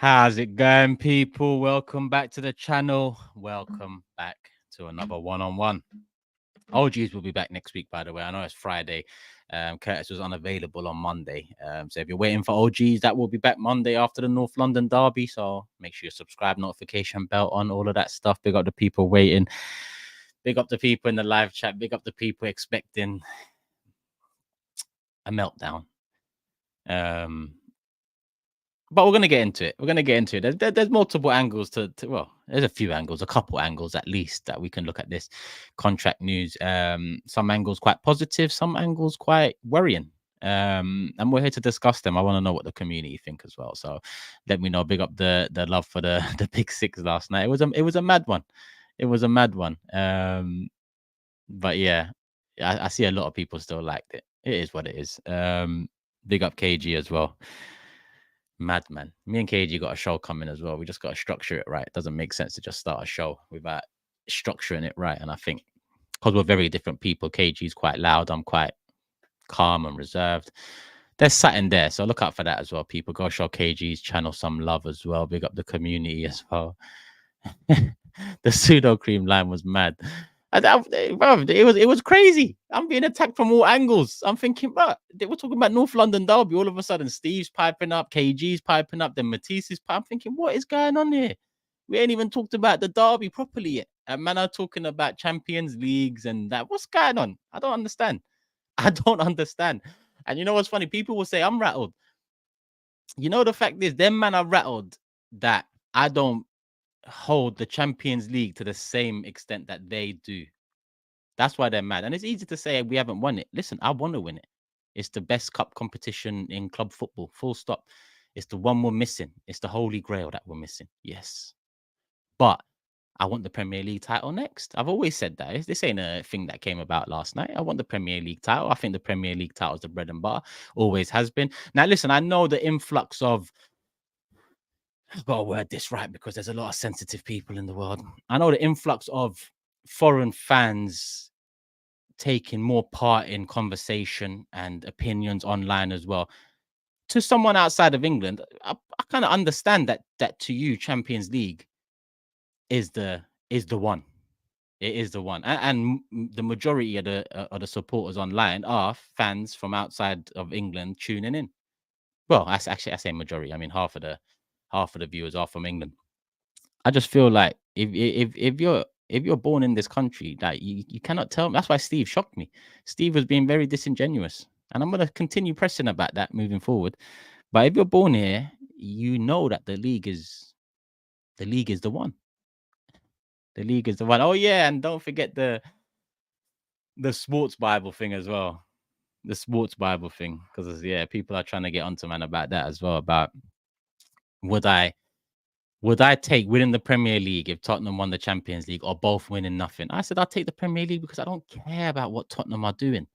How's it going, people? Welcome back to the channel. Welcome back to another one-on-one. OGs will be back next week, by the way. I know it's Friday. Curtis was unavailable on Monday. So if you're waiting for OGs, that will be back Monday after the North London derby. So make sure you subscribe, notification bell on, all of that stuff. Big up the people waiting. Big up the people in the live chat. Big up the people expecting a meltdown. But we're going to get into it. There's multiple angles well, there's a few angles, a couple angles at least that we can look at this contract news. Some angles quite positive, some angles quite worrying. And we're here to discuss them. I want to know what the community think as well. So let me know. Big up the love for the Big Six last night. It was a mad one. But yeah, I see a lot of people still liked it. It is what it is. Big up KG as well. Madman. Me and KG got a show coming as well. We just got to structure it right. It doesn't make sense to just start a show without structuring it right. And I think because we're very different people, KG's quite loud. I'm quite calm and reserved. There's something there. So look out for that as well, people. Go show KG's channel some love as well. Big up the community as well. The pseudo cream line was mad. It was crazy. I'm being attacked from all angles. I'm thinking, bro, they were talking about North London derby. All of a sudden, Steve's piping up, KG's piping up, then Matisse is piping. I'm thinking, what is going on here? We ain't even talked about the derby properly yet. And man are talking about Champions Leagues and that. What's going on? I don't understand. And you know what's funny? People will say I'm rattled. You know, the fact is, them man are rattled that I don't hold the Champions League to the same extent that they do. That's why they're mad. And it's easy to say we haven't won it. Listen, I want to win it. It's the best cup competition in club football, full stop. It's the one we're missing. It's the holy grail that we're missing. Yes. But I want the Premier League title next. I've always said that. This ain't a thing that came about last night. I want the Premier League title. I think the Premier League title is the bread and butter. Always has been. Now, listen, I know the influx of I've got to word this right because there's a lot of sensitive people in the world. I know the influx of foreign fans taking more part in conversation and opinions online as well. To someone outside of England, I kind of understand that to you, Champions League is the one. It is the one, and the majority of the supporters online are fans from outside of England tuning in. Well, I say majority. I mean half of the viewers are from England. I just feel like if you're born in this country, like you cannot tell me. That's why Steve shocked me. Steve was being very disingenuous, and I'm gonna continue pressing about that moving forward. But if you're born here, you know that the league is the one. The league is the one. Oh yeah, and don't forget the sports Bible thing as well. The sports Bible thing, because yeah, people are trying to get onto man about that as well. About would I take winning the Premier League if Tottenham won the Champions League or both winning nothing? I said I'll take the Premier League because I don't care about what Tottenham are doing.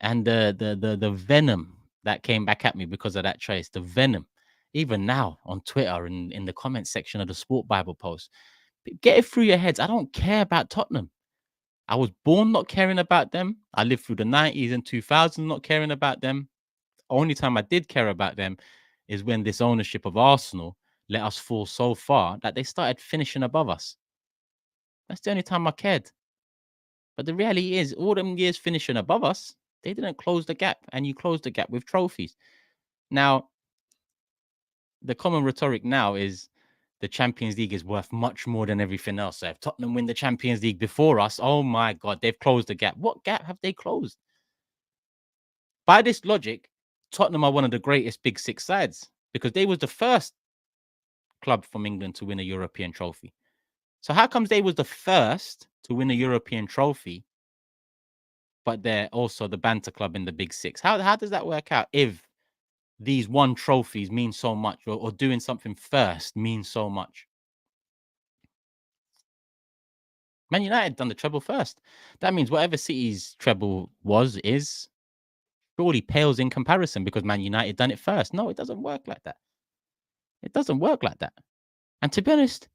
And the venom that came back at me because of that choice, the venom, even now on Twitter and in the comment section of the Sport Bible post, get it through your heads. I don't care about Tottenham. I was born not caring about them. I lived through the 90s and 2000s not caring about them. Only time I did care about them is when this ownership of Arsenal let us fall so far that they started finishing above us. That's the only time I cared. But the reality is, all them years finishing above us, they didn't close the gap, and you closed the gap with trophies. Now, the common rhetoric now is the Champions League is worth much more than everything else. So if Tottenham win the Champions League before us, oh my God, they've closed the gap. What gap have they closed? By this logic, Tottenham are one of the greatest Big Six sides because they was the first club from England to win a European trophy. So how comes they was the first to win a European trophy, but they're also the banter club in the Big Six? How does that work out if these won trophies mean so much, or doing something first means so much? Man United done the treble first. That means whatever City's treble is surely pales in comparison because Man United done it first. No, it doesn't work like that. It doesn't work like that. And to be honest,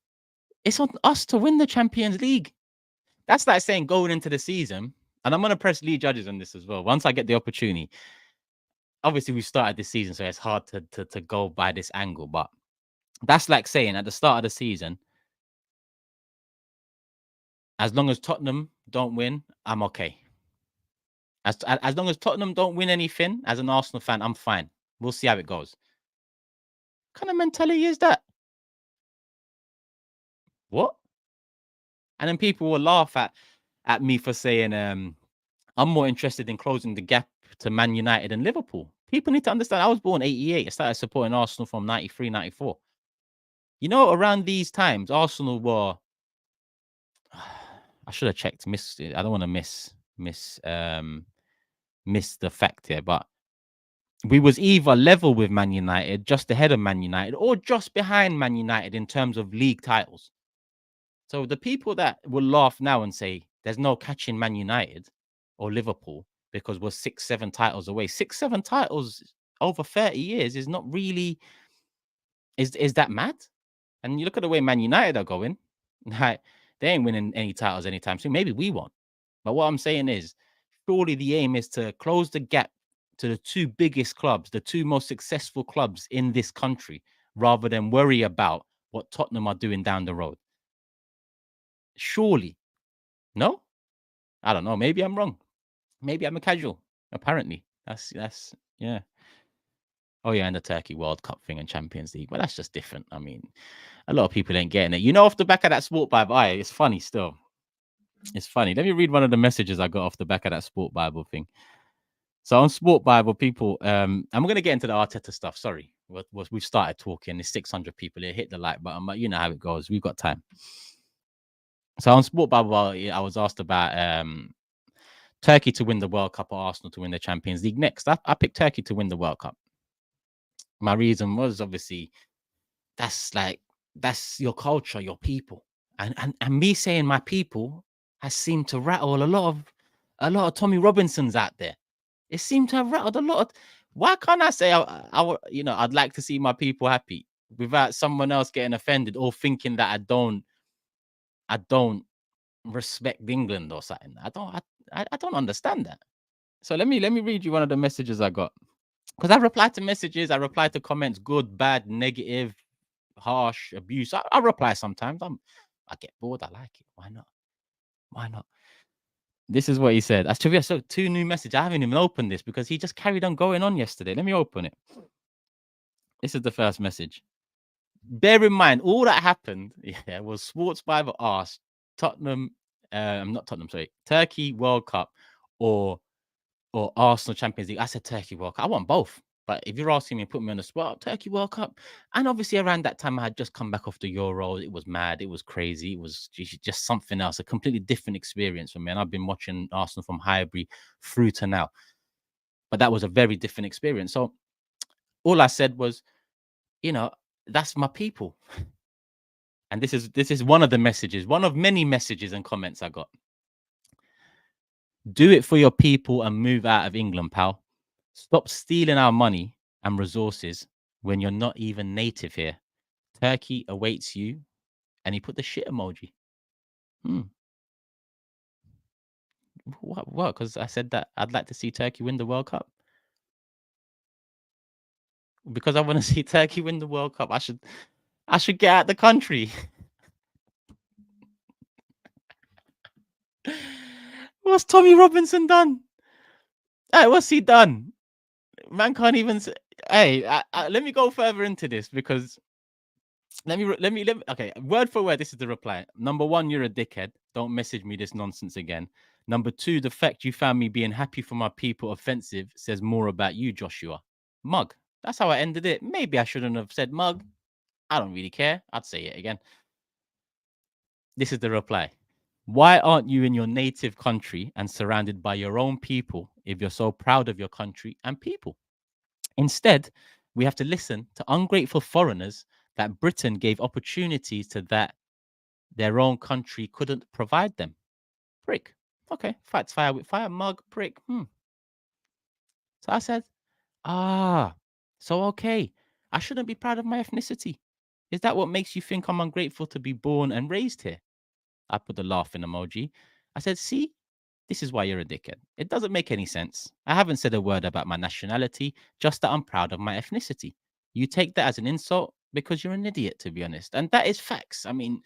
it's on us to win the Champions League. That's like saying going into the season, and I'm going to press Lee Judges on this as well. Once I get the opportunity, obviously we started this season, so it's hard to go by this angle, but That's like saying at the start of the season, as long as Tottenham don't win, I'm okay. As long as Tottenham don't win anything, as an Arsenal fan, I'm fine. We'll see how it goes. What kind of mentality is that? What? And then people will laugh at me for saying I'm more interested in closing the gap to Man United and Liverpool. People need to understand I was born 88. I started supporting Arsenal from 93, 94. You know, around these times, Arsenal were I should have checked. I don't want to miss the fact here, but we was either level with Man United, just ahead of Man United, or just behind Man United in terms of league titles. So the people that will laugh now and say there's no catching Man United or Liverpool because we're 6, 7 titles away. 6, 7 titles over 30 years is not really is that mad? And you look at the way Man United are going, like they ain't winning any titles anytime soon. Maybe we won't. But what I'm saying is, surely the aim is to close the gap to the two biggest clubs, the two most successful clubs in this country, rather than worry about what Tottenham are doing down the road. Surely. No? I don't know. Maybe I'm wrong. Maybe I'm a casual. Apparently. That's yeah. Oh yeah, and the Turkey World Cup thing and Champions League. But that's just different. I mean, a lot of people ain't getting it. You know, off the back of that Sport Bible, it's funny still. It's funny. Let me read one of the messages I got off the back of that Sport Bible thing. So on Sport Bible, people, I'm going to get into the Arteta stuff. Sorry, we've started talking. There's 600 people here. Hit the like button, but you know how it goes. We've got time. So on Sport Bible, I was asked about Turkey to win the World Cup or Arsenal to win the Champions League next. I picked Turkey to win the World Cup. My reason was obviously that's your culture, your people, and me saying my people has seemed to rattle a lot of Tommy Robinsons out there. It seemed to have rattled a lot of. Why can't I say I'd like to see my people happy without someone else getting offended or thinking that I don't respect England or something? I don't understand that. So let me read you one of the messages I got, because I reply to messages, I reply to comments, good, bad, negative, harsh, abuse. I reply sometimes. I get bored. I like it. Why not? Why not? This is what he said. As trivia, so 2 new messages. I haven't even opened this because he just carried on going on yesterday. Let me open it. This is the first message. Bear in mind, all that happened, was Sports Bible asked Tottenham, not Tottenham, sorry, Turkey World Cup or Arsenal Champions League. I said Turkey World Cup. I want both. But if you're asking me, put me on the spot, Turkey World Cup. And obviously around that time, I had just come back off the Euros. It was mad. It was crazy. It was just something else, a completely different experience for me. And I've been watching Arsenal from Highbury through to now. But that was a very different experience. So all I said was, that's my people. And this is one of the messages, one of many messages and comments I got. Do it for your people and move out of England, pal. Stop stealing our money and resources when you're not even native here. Turkey awaits you. And he put the shit emoji. What? Because I said that I'd like to see Turkey win the World Cup. Because I want to see Turkey win the World Cup. I should get out the country. What's Tommy Robinson done? Hey, what's he done? Man can't even say. Hey, let me go further into this because let me. Okay, word for word, this is the reply. Number 1, you're a dickhead. Don't message me this nonsense again. Number 2, the fact you found me being happy for my people offensive says more about you, Joshua. Mug. That's how I ended it. Maybe I shouldn't have said mug. I don't really care. I'd say it again. This is the reply. Why aren't you in your native country and surrounded by your own people if you're so proud of your country and people? Instead, we have to listen to ungrateful foreigners that Britain gave opportunities to that their own country couldn't provide them. Prick. Okay, fights fire with fire, mug, prick. So I said, so okay, I shouldn't be proud of my ethnicity. Is that what makes you think I'm ungrateful to be born and raised here? I put the laughing emoji. I said, see, this is why you're a dickhead. It doesn't make any sense. I haven't said a word about my nationality, just that I'm proud of my ethnicity. You take that as an insult because you're an idiot, to be honest. And that is facts. I mean,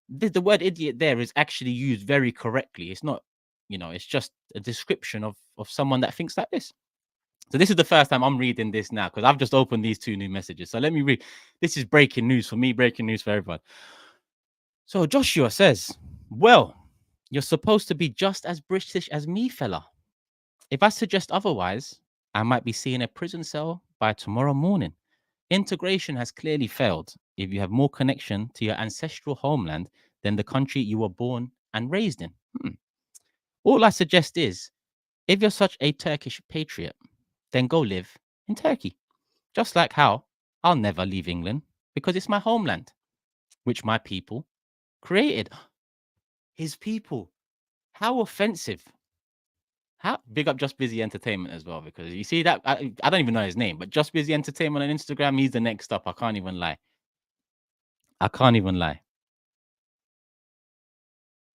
the word idiot there is actually used very correctly. It's not, it's just a description of someone that thinks like this. So this is the first time I'm reading this now because I've just opened these 2 new messages. So let me read. This is breaking news for me, breaking news for everyone. So Joshua says, well, you're supposed to be just as British as me, fella. If I suggest otherwise, I might be seeing a prison cell by tomorrow morning. Integration has clearly failed if you have more connection to your ancestral homeland than the country you were born and raised in. All I suggest is, if you're such a Turkish patriot, then go live in Turkey. Just like how I'll never leave England because it's my homeland, which my people created. His people. How offensive. How big up Just Busy Entertainment as well, because you see that I don't even know his name, but Just Busy Entertainment on Instagram, he's the next up. I can't even lie.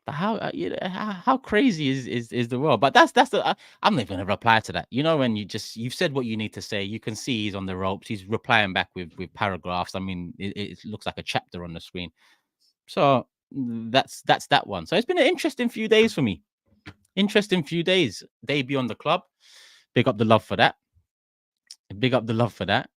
But how crazy is the world? But that's the I'm not even gonna reply to that. When you've said what you need to say, you can see he's on the ropes. He's replying back with paragraphs. I mean, it looks like a chapter on the screen. So that's that one. So it's been an interesting few days for me. Interesting few days. Debut on the club. Big up the love for that. Big up the love for that.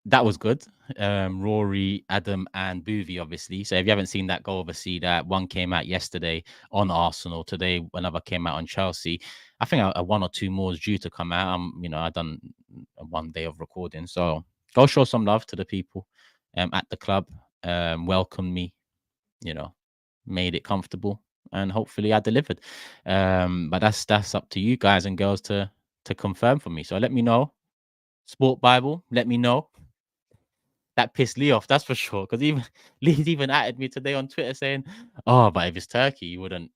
That was good. Rory, Adam, and Boovy, obviously. So if you haven't seen that, go over see that. One came out yesterday on Arsenal. Today, another came out on Chelsea. I think a one or two more is due to come out. I done one day of recording. So go show some love to the people at the club. Welcome me, made it comfortable, and hopefully I delivered. But that's up to you guys and girls to confirm for me. So let me know. Sport Bible, let me know. That pissed Lee off, that's for sure. Because Lee's even added me today on Twitter saying, "Oh, but if it's Turkey, you wouldn't."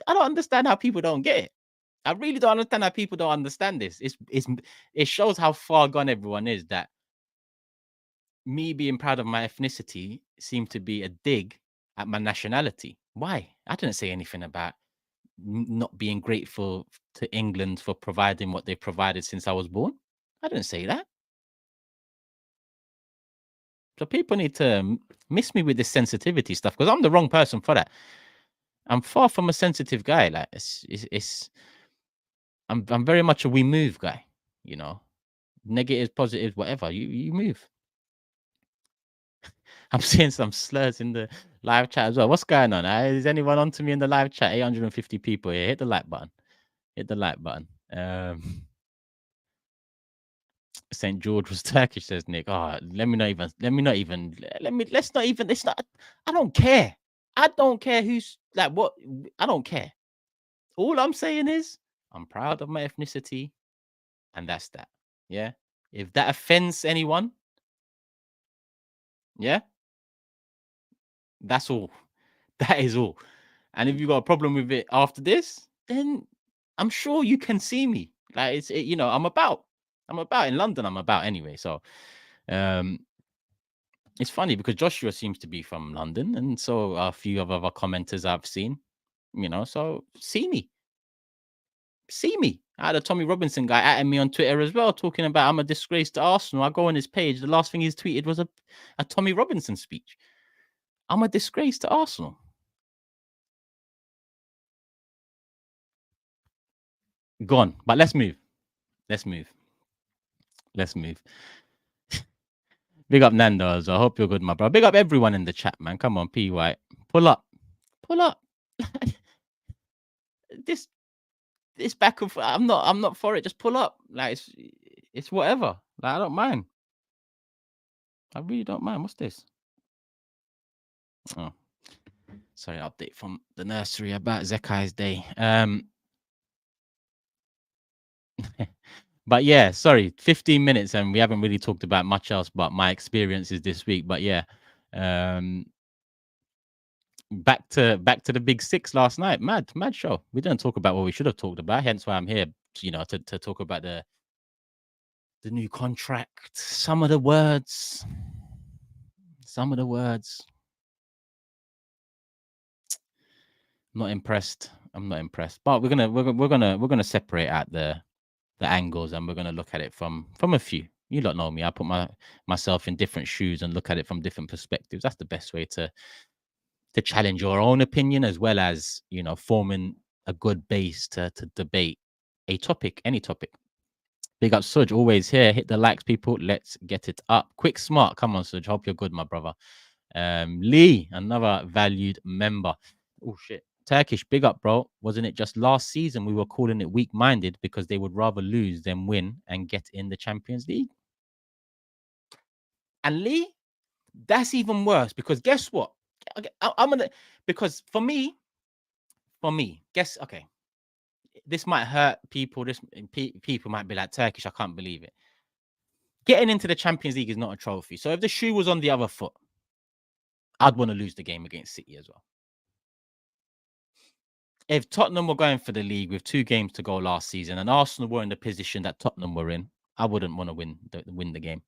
I don't understand how people don't get it. I really don't understand how people don't understand this. It shows how far gone everyone is. That me being proud of my ethnicity seemed to be a dig at my nationality. Why? I didn't say anything about not being grateful to England for providing what they've provided since I was born. I didn't say that. So people need to miss me with this sensitivity stuff because I'm the wrong person for that. I'm far from a sensitive guy. Like I'm very much a we move guy. Negatives, positives, whatever. You move. I'm seeing some slurs in the live chat as well. What's going on? Is anyone on to me in the live chat? 850 people here. Hit the like button. Hit the like button. St. George was Turkish, says Nick. Oh, let's not even, it's not, I don't care. I don't care who's like what, I don't care. All I'm saying is I'm proud of my ethnicity, and that's that. Yeah. If that offends anyone, yeah, that's all. That is all. And if you got a problem with it after this, then I'm sure you can see me. Like I'm about in London, I'm about anyway. So it's funny because Joshua seems to be from London, and so a few of other commenters I've seen, so see me. See me. I had a Tommy Robinson guy at me on Twitter as well, talking about I'm a disgrace to Arsenal. I go on his page. The last thing he's tweeted was a Tommy Robinson speech. I'm a disgrace to Arsenal. Gone. But let's move. Let's move. Let's move. Big up Nando's. I hope you're good, my bro. Big up everyone in the chat, man. Come on, P White. Pull up. Pull up. this back and forth. I'm not for it. Just pull up. Like it's whatever. Like I don't mind. I really don't mind. What's this? Oh, sorry, update from the nursery about Zekai's day. But yeah, sorry, 15 minutes and we haven't really talked about much else but my experiences this week. But yeah, back to the big six last night. Mad show. We didn't talk about what we should have talked about, hence why I'm here, to talk about the new contract, some of the words. Not impressed. I'm not impressed. But we're gonna separate out the angles and we're gonna look at it from a few. You lot know me. I put myself in different shoes and look at it from different perspectives. That's the best way to challenge your own opinion, as well as, you know, forming a good base to debate a topic, any topic. Big up Suj, always here. Hit the likes, people. Let's get it up. Quick smart. Come on, Suj. Hope you're good, my brother. Lee, another valued member. Oh shit. Turkish, big up, bro. Wasn't it just last season we were calling it weak-minded because they would rather lose than win and get in the Champions League? And Lee, that's even worse because guess what? I'm gonna, because for me, guess, okay, this might hurt people. People might be like, Turkish, I can't believe it. Getting into the Champions League is not a trophy. So if the shoe was on the other foot, I'd want to lose the game against City as well. If Tottenham were going for the league with 2 games to go last season and Arsenal were in the position that Tottenham were in, I wouldn't want to win the game.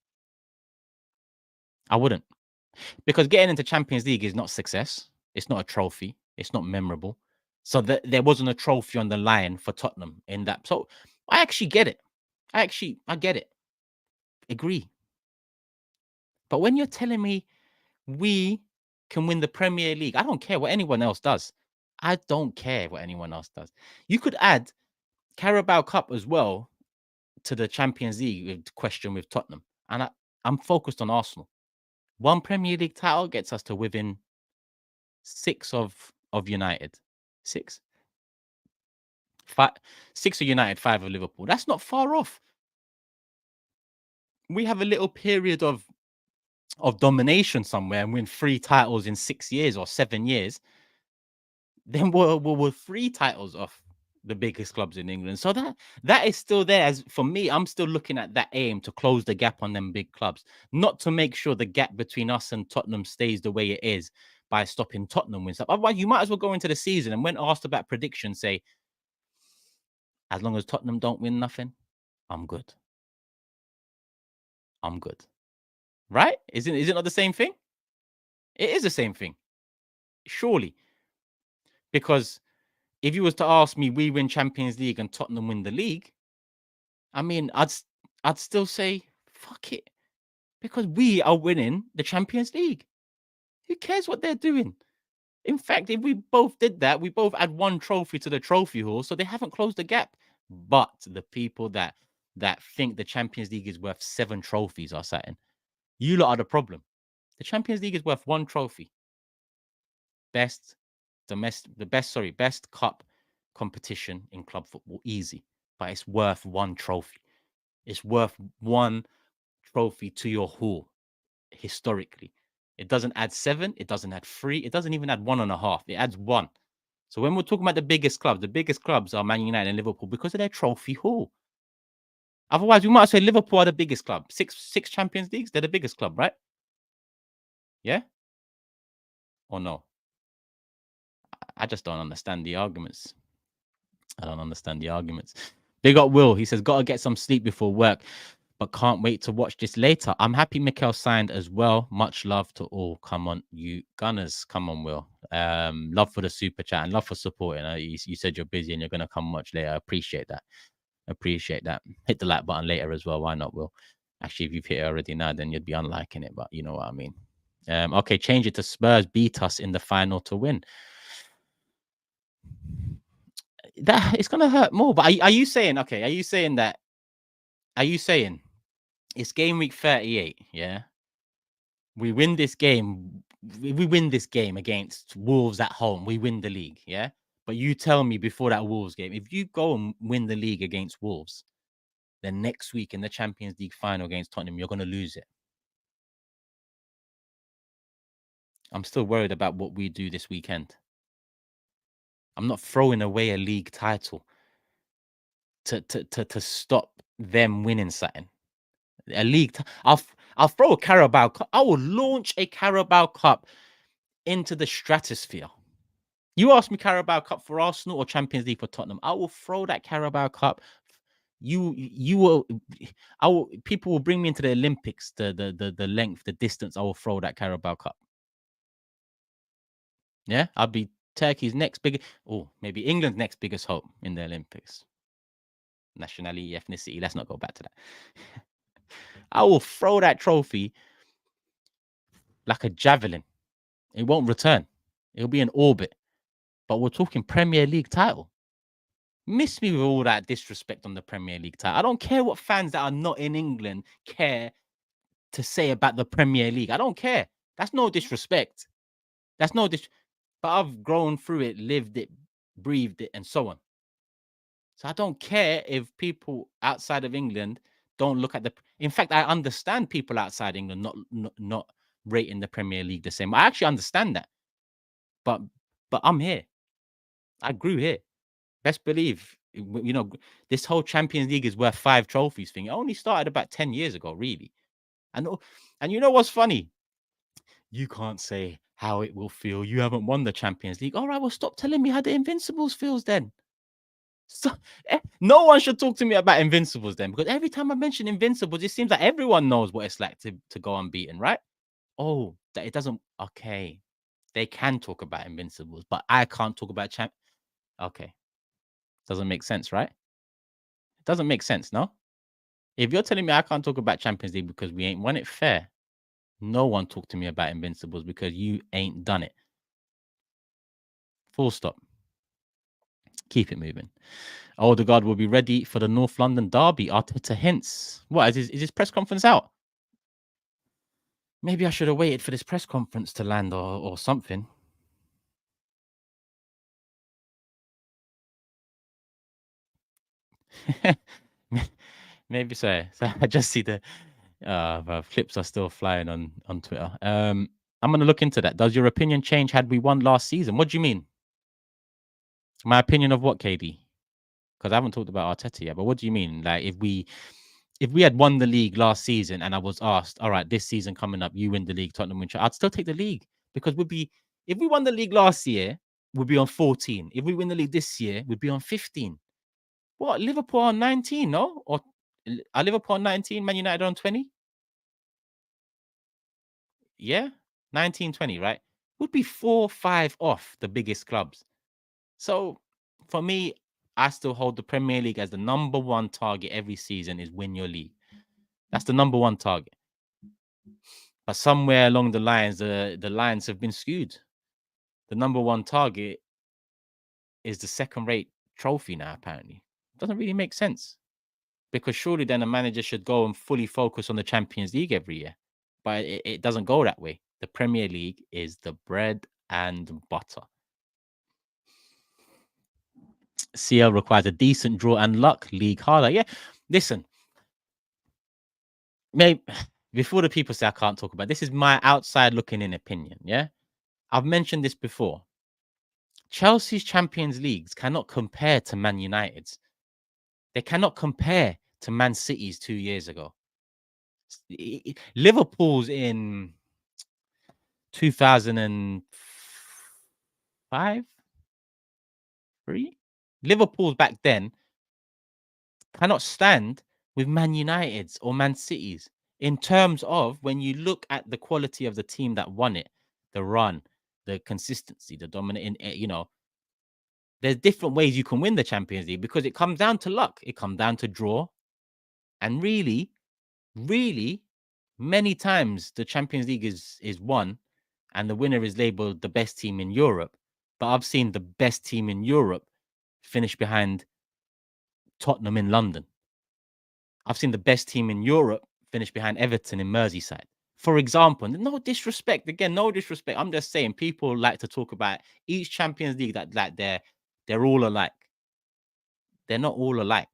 I wouldn't. Because getting into Champions League is not success. It's not a trophy. It's not memorable. So there wasn't a trophy on the line for Tottenham in that. So I actually get it. I get it. Agree. But when you're telling me we can win the Premier League, I don't care what anyone else does. I don't care what anyone else does. You could add Carabao Cup as well to the Champions League question with Tottenham. And I'm focused on Arsenal. 1 Premier League title gets us to within 6 of United. 6. 6 of United, 5 of Liverpool. That's not far off. We have a little period of domination somewhere and win 3 titles in 6 years or 7 years. Then we're 3 titles off the biggest clubs in England. So that is still there. As for me, I'm still looking at that aim to close the gap on them big clubs, not to make sure the gap between us and Tottenham stays the way it is by stopping Tottenham wins. Otherwise, you might as well go into the season and when asked about predictions, say, as long as Tottenham don't win nothing, I'm good. I'm good. Right? Is it not the same thing? It is the same thing. Surely. Because if you was to ask me, we win Champions League and Tottenham win the league, I mean, I'd still say, fuck it. Because we are winning the Champions League. Who cares what they're doing? In fact, if we both did that, we both add 1 trophy to the trophy hall, so they haven't closed the gap. But the people that think the Champions League is worth 7 trophies are saying, you lot are the problem. The Champions League is worth 1 trophy. Best cup competition in club football, easy. But it's worth 1 trophy. It's worth 1 trophy to your hall historically. It doesn't add 7, it doesn't add 3, it doesn't even add 1.5. It adds 1. So when we're talking about the biggest clubs are Man United and Liverpool because of their trophy haul. Otherwise, we might say Liverpool are the biggest club. 6 Champions Leagues, they're the biggest club, right? Yeah? Or no? I just don't understand the arguments. I don't understand the arguments. Big up Will. He says, gotta get some sleep before work, but can't wait to watch this later. I'm happy Mikel signed as well. Much love to all. Come on, you Gunners. Come on, Will. Love for the super chat and love for supporting. You said you're busy and you're gonna come much later. I appreciate that. Hit the like button later as well. Why not, Will? Actually, if you've hit it already now, then you'd be unliking it, but you know what I mean. Okay, change it to Spurs beat us in the final to win. That it's gonna hurt more. But are you saying, okay? Are you saying it's game week 38? Yeah, we win this game. We win this game against Wolves at home. We win the league. Yeah, but you tell me before that Wolves game, if you go and win the league against Wolves, then next week in the Champions League final against Tottenham, you're gonna lose it. I'm still worried about what we do this weekend. I'm not throwing away a league title to stop them winning something. A league. I'll throw a Carabao Cup. I will launch a Carabao Cup into the stratosphere. You ask me Carabao Cup for Arsenal or Champions League for Tottenham, I will throw that Carabao Cup. You will. People will bring me into the Olympics. The length, the distance. I will throw that Carabao Cup. Yeah, I'll be Turkey's next biggest, or maybe England's next biggest hope in the Olympics. Nationality, ethnicity. Let's not go back to that. I will throw that trophy like a javelin. It won't return. It'll be in orbit. But we're talking Premier League title. Miss me with all that disrespect on the Premier League title. I don't care what fans that are not in England care to say about the Premier League. I don't care. That's no disrespect. That's no dis. But I've grown through it, lived it, breathed it, and so on. So I don't care if people outside of England don't look at the. In fact, I understand people outside England not rating the Premier League the same. I actually understand that. But I'm here. I grew here. Best believe, this whole Champions League is worth 5 trophies thing. It only started about 10 years ago, really. And you know what's funny? You can't say how it will feel. You haven't won the Champions League. All right, well, stop telling me how the Invincibles feels then. So, no one should talk to me about Invincibles then, because every time I mention Invincibles, it seems like everyone knows what it's like to go unbeaten, right? Oh, that it doesn't. Okay, they can talk about Invincibles, but I can't talk about champ. Okay, doesn't make sense, right? It doesn't make sense, no? If you're telling me I can't talk about Champions League because we ain't won it, fair. No one talk to me about Invincibles because you ain't done it. Full stop. Keep it moving. Odegaard will be ready for the North London derby. Arteta hints. What is his press conference out? Maybe I should have waited for this press conference to land or something. Maybe so. So I just see the clips are still flying on Twitter. I'm gonna look into that. Does your opinion change had we won last season? What do you mean? My opinion of what, KD? Because I haven't talked about Arteta yet. But what do you mean? Like if we had won the league last season and I was asked, all right, this season coming up, you win the league, Tottenham win, I'd still take the league because if we won the league last year, we'd be on 14. If we win the league this year, we'd be on 15. What? Liverpool on 19, no? Or are Liverpool on 19, Man United on 20? Yeah, 19, 20, right? Would be 4-5 off the biggest clubs. So for me, I still hold the Premier League as the number one target every season is win your league. That's the number one target. But somewhere along the lines, the lines have been skewed. The number one target is the second-rate trophy now, apparently. Doesn't really make sense. Because surely then a manager should go and fully focus on the Champions League every year. But it doesn't go that way. The Premier League is the bread and butter. CL requires a decent draw and luck. League harder. Yeah. Listen, maybe before the people say I can't talk about this is my outside looking in opinion. Yeah. I've mentioned this before. Chelsea's Champions Leagues cannot compare to Man United's. They cannot compare to Man City's 2 years ago. Liverpool's in 2005, 3. Liverpool's back then cannot stand with Man United's or Man City's in terms of when you look at the quality of the team that won it, the run, the consistency, the dominating, there's different ways you can win the Champions League because it comes down to luck. It comes down to draw. And really, many times the Champions League is won and the winner is labeled the best team in Europe. But I've seen the best team in Europe finish behind Tottenham in London. I've seen the best team in Europe finish behind Everton in Merseyside. For example, no disrespect. Again, no disrespect. I'm just saying people like to talk about each Champions League that like they're all alike. They're not all alike.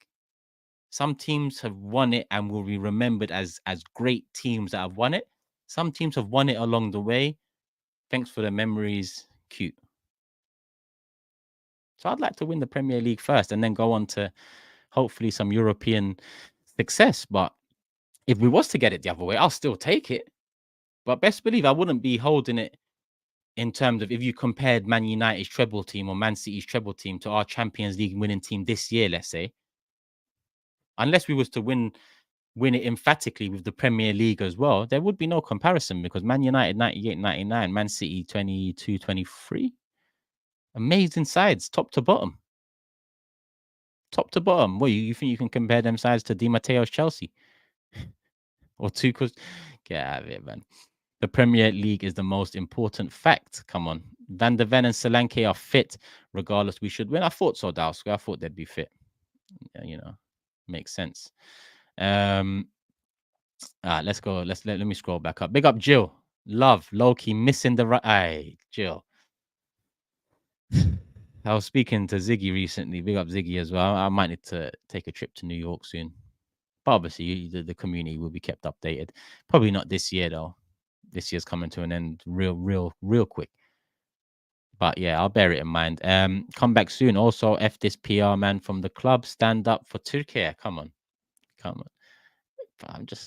Some teams have won it and will be remembered as great teams that have won it. Some teams have won it along the way. Thanks for the memories. Cute. So I'd like to win the Premier League first and then go on to hopefully some European success. But if we was to get it the other way, I'll still take it. But best believe I wouldn't be holding it in terms of if you compared Man United's treble team or Man City's treble team to our Champions League winning team this year, let's say. Unless we was to win it emphatically with the Premier League as well, there would be no comparison because Man United 98-99, Man City 22-23. Amazing sides, top to bottom. Top to bottom. What, you think you can compare them sides to Di Matteo's Chelsea? or two. Get out of it, man. The Premier League is the most important fact. Come on. Van der Ven and Solanke are fit. Regardless, we should win. I thought so, Dalsky. I thought they'd be fit. Yeah, makes sense. Let's go. Let me scroll back up. Big up Jill. Love. Loki missing the right. Aye, Jill. I was speaking to Ziggy recently. Big up Ziggy as well. I might need to take a trip to New York soon. But obviously, the community will be kept updated. Probably not this year, though. This year's coming to an end real quick. But yeah, I'll bear it in mind. Come back soon. Also, F this PR man from the club. Stand up for Turkey. Come on.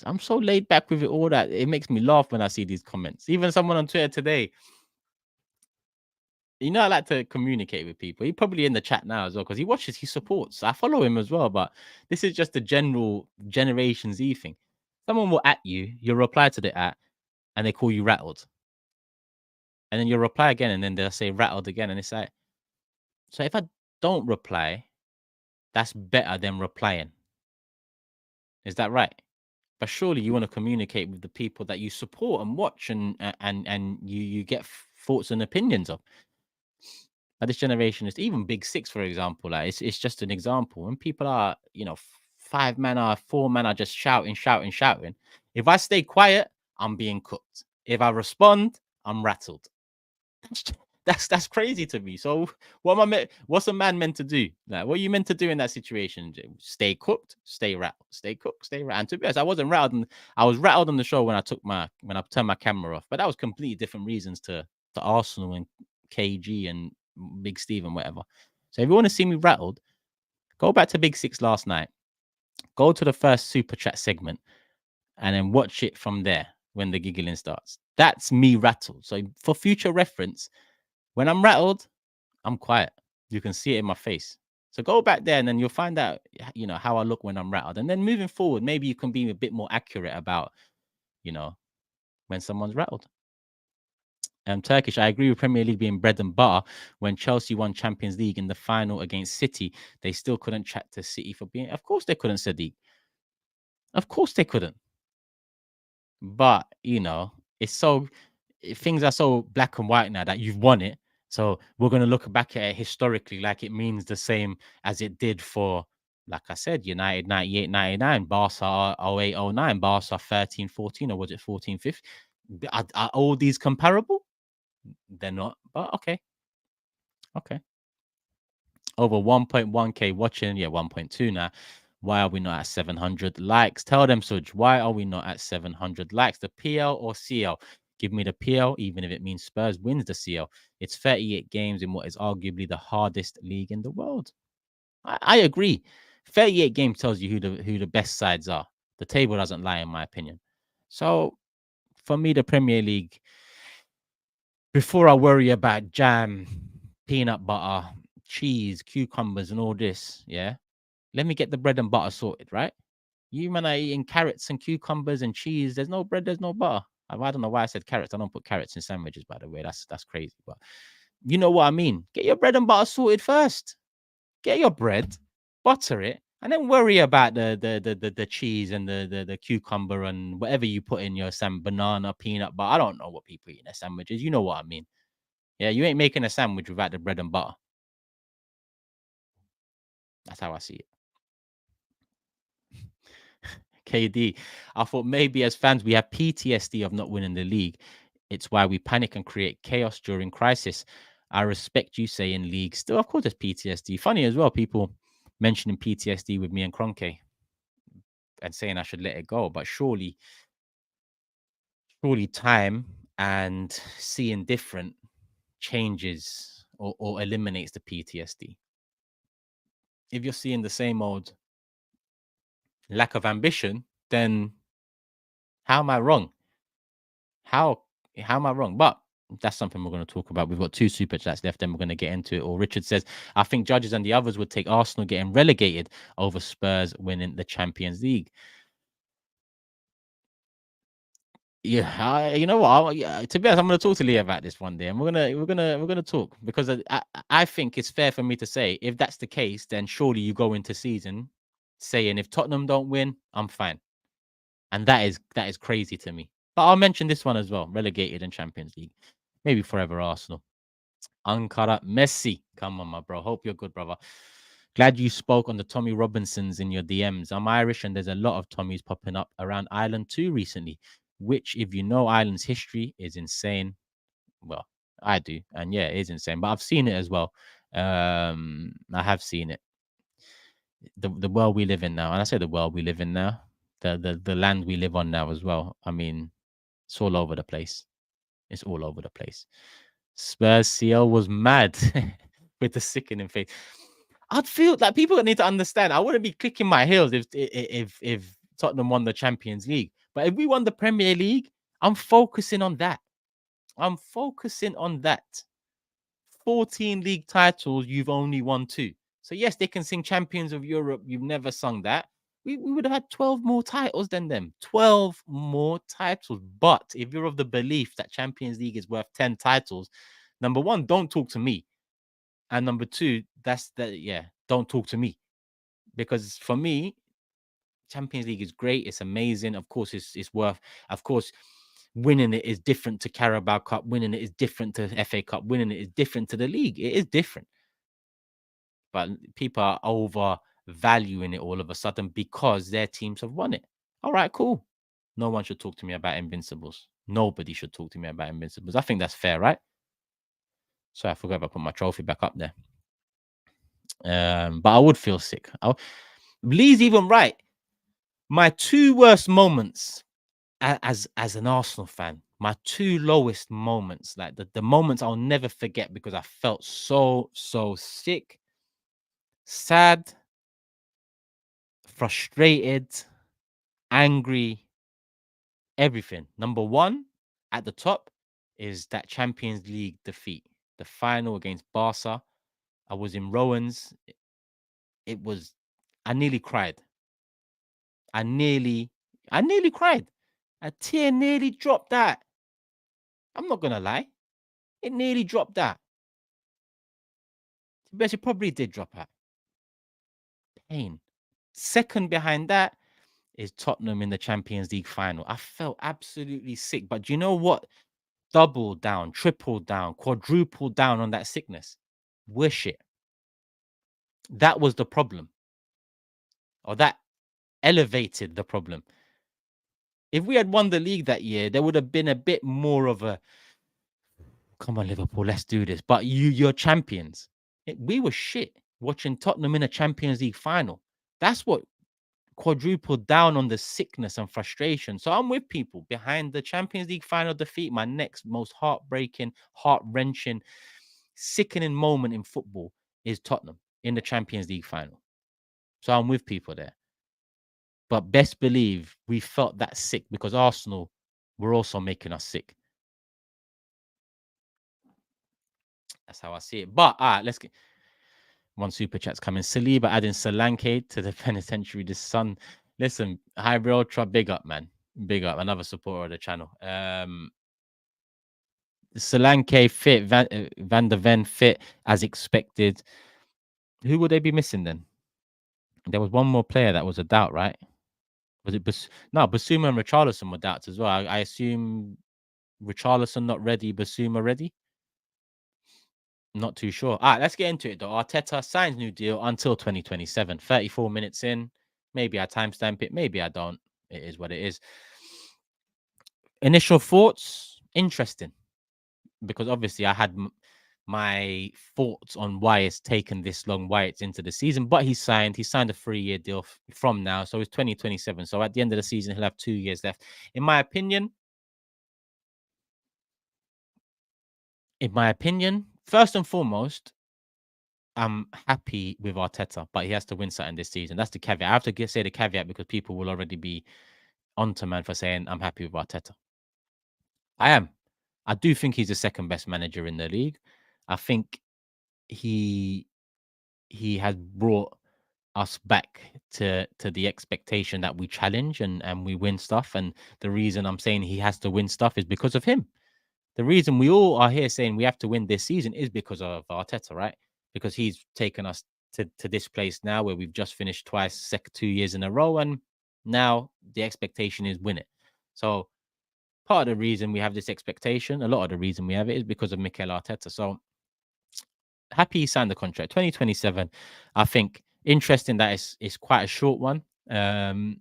I'm so laid back with it all that it makes me laugh when I see these comments. Even someone on Twitter today, I like to communicate with people. He's probably in the chat now as well because he watches, he supports. I follow him as well, but this is just a general Generation Z thing. Someone will at you, you'll reply to the at, and they call you rattled. And then you'll reply again, and then they'll say rattled again. And it's like, so if I don't reply, that's better than replying. Is that right? But surely you want to communicate with the people that you support and watch and you get thoughts and opinions of. But this generation is even Big Six, for example. Like it's just an example. When people are, 5-man or 4-man are just shouting. If I stay quiet, I'm being cooked. If I respond, I'm rattled. That's crazy to me. So what's a man meant to do? Like, what are you meant to do in that situation? Stay cooked, stay rattled, stay cooked, stay rattled. And to be honest, I wasn't rattled. I was rattled on the show when I turned my camera off. But that was completely different reasons to Arsenal and KG and Big Steve and whatever. So if you want to see me rattled, go back to Big Six last night. Go to the first super chat segment and then watch it from there when the giggling starts. That's me rattled. So for future reference, when I'm rattled, I'm quiet. You can see it in my face. So go back there and then you'll find out, how I look when I'm rattled. And then moving forward, maybe you can be a bit more accurate about, when someone's rattled. Turkish, I agree with Premier League being bread and butter. When Chelsea won Champions League in the final against City, they still couldn't chat to City for being. Of course they couldn't, Sadiq. Of course they couldn't. But, things are so black and white now that you've won it. So we're going to look back at it historically like it means the same as it did for, like I said, United 98, 99, Barca 08, 09, Barca 13, 14, or was it 14, 15? Are all these comparable? They're not, but okay. Over 1.1k watching, 1.2 now. Why are we not at 700 likes? Tell them, Suj, why are we not at 700 likes? The PL or CL? Give me the PL, even if it means Spurs wins the CL. It's 38 games in what is arguably the hardest league in the world. I agree. 38 games tells you who the best sides are. The table doesn't lie, in my opinion. So, for me, the Premier League, before I worry about jam, peanut butter, cheese, cucumbers, and all this, let me get the bread and butter sorted, right? You man are eating carrots and cucumbers and cheese. There's no bread, there's no butter. I don't know why I said carrots. I don't put carrots in sandwiches, by the way. That's crazy. But you know what I mean. Get your bread and butter sorted first. Get your bread, butter it, and then worry about the cheese and the cucumber and whatever you put in your banana, peanut butter. I don't know what people eat in their sandwiches. You know what I mean. Yeah, you ain't making a sandwich without the bread and butter. That's how I see it. KD, I thought maybe as fans we have PTSD of not winning the league. It's why we panic and create chaos during crisis. I respect you saying league. Still, of course, there's PTSD. Funny as well, people mentioning PTSD with me and Kroenke and saying I should let it go. But surely time and seeing different changes or eliminates the PTSD. If you're seeing the same old lack of ambition, then how am I wrong? How am I wrong? But that's something we're going to talk about. We've got 2 super chats left, and we're going to get into it. Or Richard says, I think judges and the others would take Arsenal getting relegated over Spurs winning the Champions League. Yeah, you know what? To be honest, I'm going to talk to Lee about this one day, and we're gonna talk because I think it's fair for me to say if that's the case, then surely you go into season saying if Tottenham don't win, I'm fine. And that is crazy to me. But I'll mention this one as well. Relegated and Champions League. Maybe forever Arsenal. Ankara Messi. Come on, my bro. Hope you're good, brother. Glad you spoke on the Tommy Robinsons in your DMs. I'm Irish and there's a lot of Tommies popping up around Ireland too recently, which, if you know Ireland's history, is insane. Well, I do. And yeah, it is insane. But I've seen it as well. I have seen it. The world we live in now, and I say the world we live in now, the land we live on now as well. I mean, it's all over the place. It's all over the place. Spurs CL was mad with the sickening face. I'd feel like people need to understand. I wouldn't be clicking my heels if Tottenham won the Champions League. But if we won the Premier League, I'm focusing on that. I'm focusing on that. 14 league titles, you've only won 2. So yes, they can sing Champions of Europe. You've never sung that. We would have had 12 more titles than them. 12 more titles. But if you're of the belief that Champions League is worth 10 titles, number one, don't talk to me. And number two, don't talk to me. Because for me, Champions League is great. It's amazing. Of course, it's worth, of course, winning it is different to Carabao Cup. Winning it is different to FA Cup. Winning it is different to the league. It is different. But people are overvaluing it all of a sudden because their teams have won it. All right, cool. No one should talk to me about Invincibles. Nobody should talk to me about Invincibles. I think that's fair, right? So I forgot if I put my trophy back up there. But I would feel sick. Lee's even right. My 2 worst moments as an Arsenal fan, my 2 lowest moments, like the moments I'll never forget because I felt so sick, sad, frustrated, angry, everything. Number 1 at the top is that Champions League defeat, the final against Barca. I was in Rowan's. I nearly cried. I nearly cried. A tear nearly dropped that. I'm not gonna lie. It nearly dropped that. But it probably did drop out. Pain. Second behind that is Tottenham in the Champions League final. I felt absolutely sick. But do you know what? Double down, triple down, quadruple down on that sickness. Wish it. That was the problem. Or that elevated the problem. If we had won the league that year, there would have been a bit more of a come on, Liverpool, let's do this. But you're champions. We were shit watching Tottenham in a Champions League final. That's what quadrupled down on the sickness and frustration. So I'm with people behind the Champions League final defeat. My next most heartbreaking, heart-wrenching, sickening moment in football is Tottenham in the Champions League final. So I'm with people there. But best believe we felt that sick because Arsenal were also making us sick. That's how I see it. But let's get one super chat's coming. Saliba adding Solanke to the penitentiary this Sun. Listen, Hybrid Ultra, big up, man. Big up. Another supporter of the channel. Solanke fit, Van der Ven fit as expected. Who would they be missing then? There was one more player that was a doubt, right? Was it Basuma and Richarlison were doubts as well. I assume Richarlison not ready, Basuma ready? Not too sure. All right, let's get into it though. Arteta signs new deal until 2027. 34 minutes in. Maybe I timestamp it. Maybe I don't. It is what it is. Initial thoughts, interesting. Because obviously I had my thoughts on why it's taken this long, why it's into the season. But he signed a 3-year deal from now. So it's 2027. So at the end of the season, he'll have 2 years left. In my opinion, first and foremost, I'm happy with Arteta, but he has to win something this season. That's the caveat. I have to say the caveat because people will already be onto man for saying I'm happy with Arteta. I am. I do think he's the second best manager in the league. I think he has brought us back to the expectation that we challenge and we win stuff. And the reason I'm saying he has to win stuff is because of him. The reason we all are here saying we have to win this season is because of Arteta, right? Because he's taken us to this place now where we've just finished twice, 2 years in a row. And Now the expectation is win it. So part of the reason we have this expectation, a lot of the reason we have it, is because of Mikel Arteta. So happy he signed the contract 2027. I think interesting that it's quite a short one. But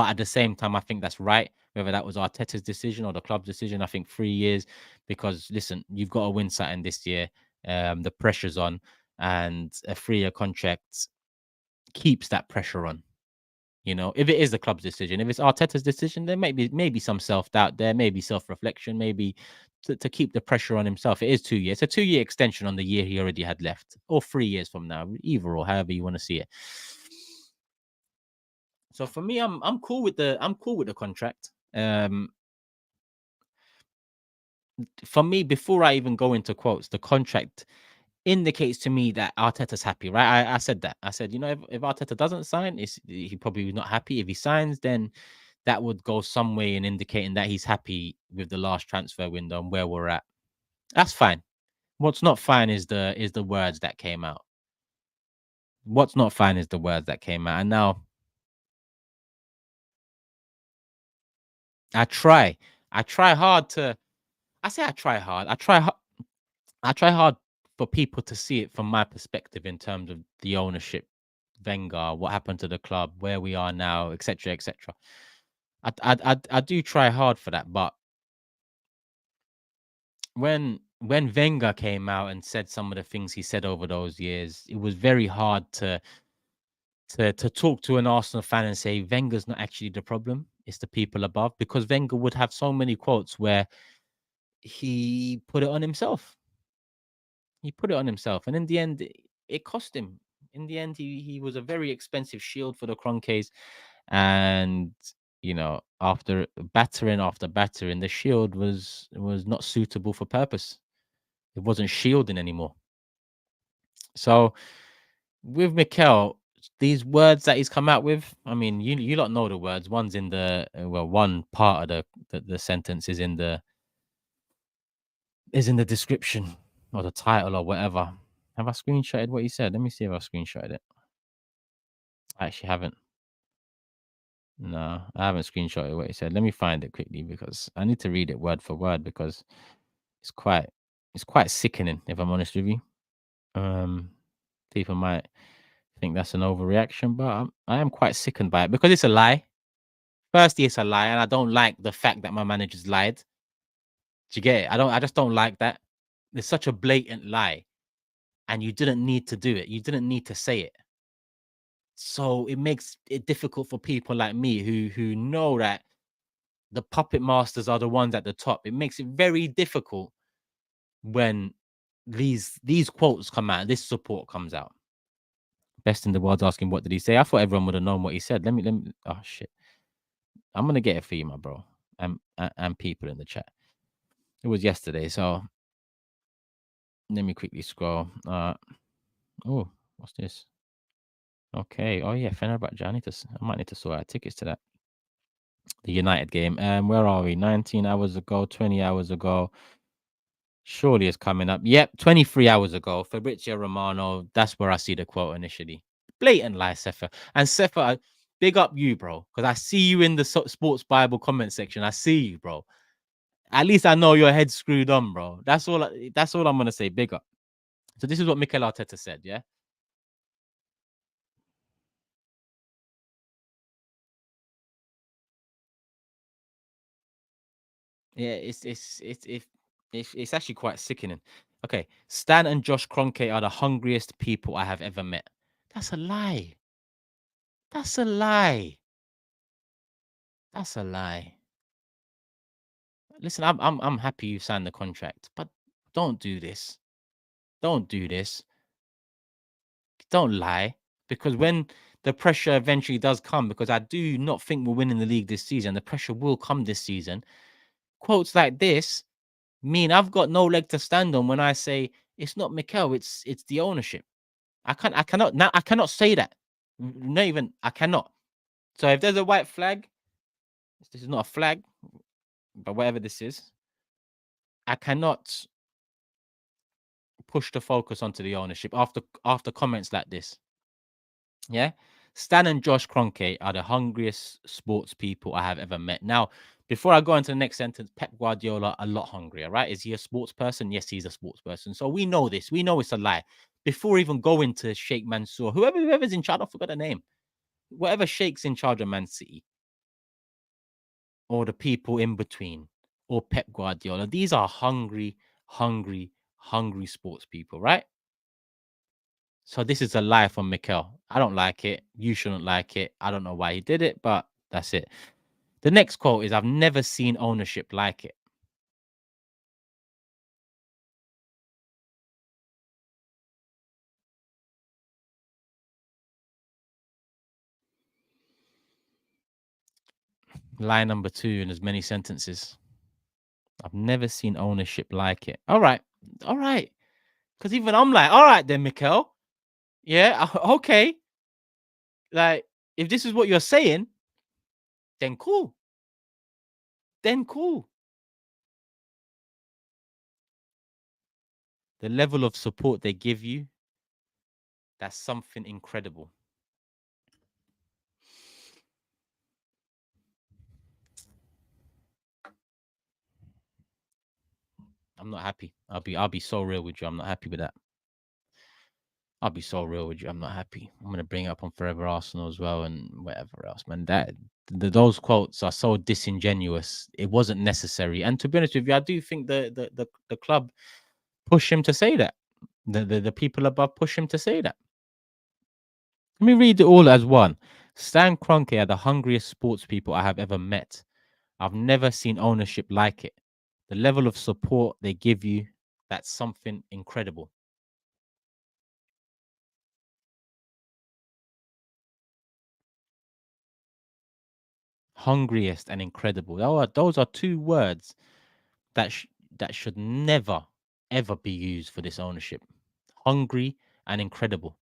at the same time, I think that's right. Whether that was Arteta's decision or the club's decision, I think 3 years, because listen, you've got to win something this year. The pressure's on, and a 3-year contract keeps that pressure on. You know, if it is the club's decision, if it's Arteta's decision, there maybe some self doubt there, maybe self reflection, maybe to keep the pressure on himself. It is 2 years, a 2-year extension on the year he already had left, or 3 years from now, either or however you want to see it. So for me, I'm cool with the contract. For me, before I even go into quotes, the contract indicates to me that Arteta's happy, right? I said that. I said, if Arteta doesn't sign, he probably not happy. If he signs, then that would go some way in indicating that he's happy with the last transfer window and where we're at. That's fine. What's not fine is the words that came out. What's not fine is the words that came out. And now I try. I try hard to I say I try hard. I try hard for people to see it from my perspective in terms of the ownership, Wenger, what happened to the club, where we are now, etc., etc. I do try hard for that, but when Wenger came out and said some of the things he said over those years, it was very hard to talk to an Arsenal fan and say Wenger's not actually the problem; it's the people above. Because Wenger would have so many quotes where he put it on himself. He put it on himself, and in the end, it cost him. In the end, he was a very expensive shield for the Cronkies, and after battering, the shield was not suitable for purpose. It wasn't shielding anymore. So with Mikel, these words that he's come out with, I mean, you lot know the words. One's in one part of the sentence is in the description or the title or whatever. Have I screenshotted what he said? Let me see if I screenshotted it. I actually haven't. No, I haven't screenshotted what he said. Let me find it quickly because I need to read it word for word because it's quite it's quite sickening, if I'm honest with you. Um, People might think that's an overreaction, but I am quite sickened by it because it's a lie. Firstly, it's a lie, and I don't like the fact that my managers lied. Do you get it? I just don't like that. It's such a blatant lie, and you didn't need to do it. You didn't need to say it. So it makes it difficult for people like me who know that the puppet masters are the ones at the top. It makes it very difficult when these quotes come out, this support comes out. Best in the world's asking what did he say? I thought everyone would have known what he said. Let me oh shit. I'm gonna get it for you, my bro. And people in the chat. It was yesterday, so let me quickly scroll. Oh, what's this? Okay. Oh yeah, Fenerbahce. I might need to sort out tickets to that. The United game. Where are we? 19 hours ago, 20 hours ago. Surely it's coming up. Yep, 23 hours ago. Fabrizio Romano. That's where I see the quote initially. Blatant lie, Sefa. And Sefa, big up you, bro. Because I see you in the Sports Bible comment section. I see you, bro. At least I know your head's screwed on, bro. That's all I'm gonna say. Big up. So this is what Mikel Arteta said, yeah? Yeah, it's actually quite sickening. Okay, Stan and Josh Kroenke are the hungriest people I have ever met. That's a lie. That's a lie. That's a lie. Listen, I'm happy you signed the contract, but don't do this. Don't do this. Don't lie. Because when the pressure eventually does come, because I do not think we're winning the league this season, the pressure will come this season. Quotes like this mean I've got no leg to stand on when I say it's not Mikel, it's the ownership. I cannot say that. Not even I cannot. So if there's a white flag, this is not a flag, but whatever this is, I cannot push the focus onto the ownership after comments like this. Yeah. Stan and Josh Kroenke are the hungriest sports people I have ever met. Now, before I go into the next sentence, Pep Guardiola a lot hungrier, right? Is he a sports person? Yes, he's a sports person. So we know this. We know it's a lie. Before even going to Sheikh Mansour, whoever's in charge, I forgot the name. Whatever Sheikh's in charge of Man City, or the people in between, or Pep Guardiola, these are hungry sports people, right? So this is a lie from Mikel. I don't like it. You shouldn't like it. I don't know why he did it, but that's it. The next quote is, I've never seen ownership like it. Line number 2 in as many sentences. I've never seen ownership like it. All right. All right. Because even I'm like, all right then, Mikel. Yeah, okay. Like, if this is what you're saying, then cool. Then cool. The level of support they give you, that's something incredible. I'm not happy. I'll be so real with you. I'm not happy with that. I'll be so real with you. I'm not happy. I'm gonna bring it up on Forever Arsenal as well and whatever else, man. Those quotes are so disingenuous. It wasn't necessary. And to be honest with you, I do think the club push him to say that. The people above push him to say that. Let me read it all as one. Stan Kroenke are the hungriest sports people I have ever met. I've never seen ownership like it. The level of support they give you, that's something incredible. Hungriest and incredible. Those are two words that that should never ever be used for this ownership. Hungry and incredible.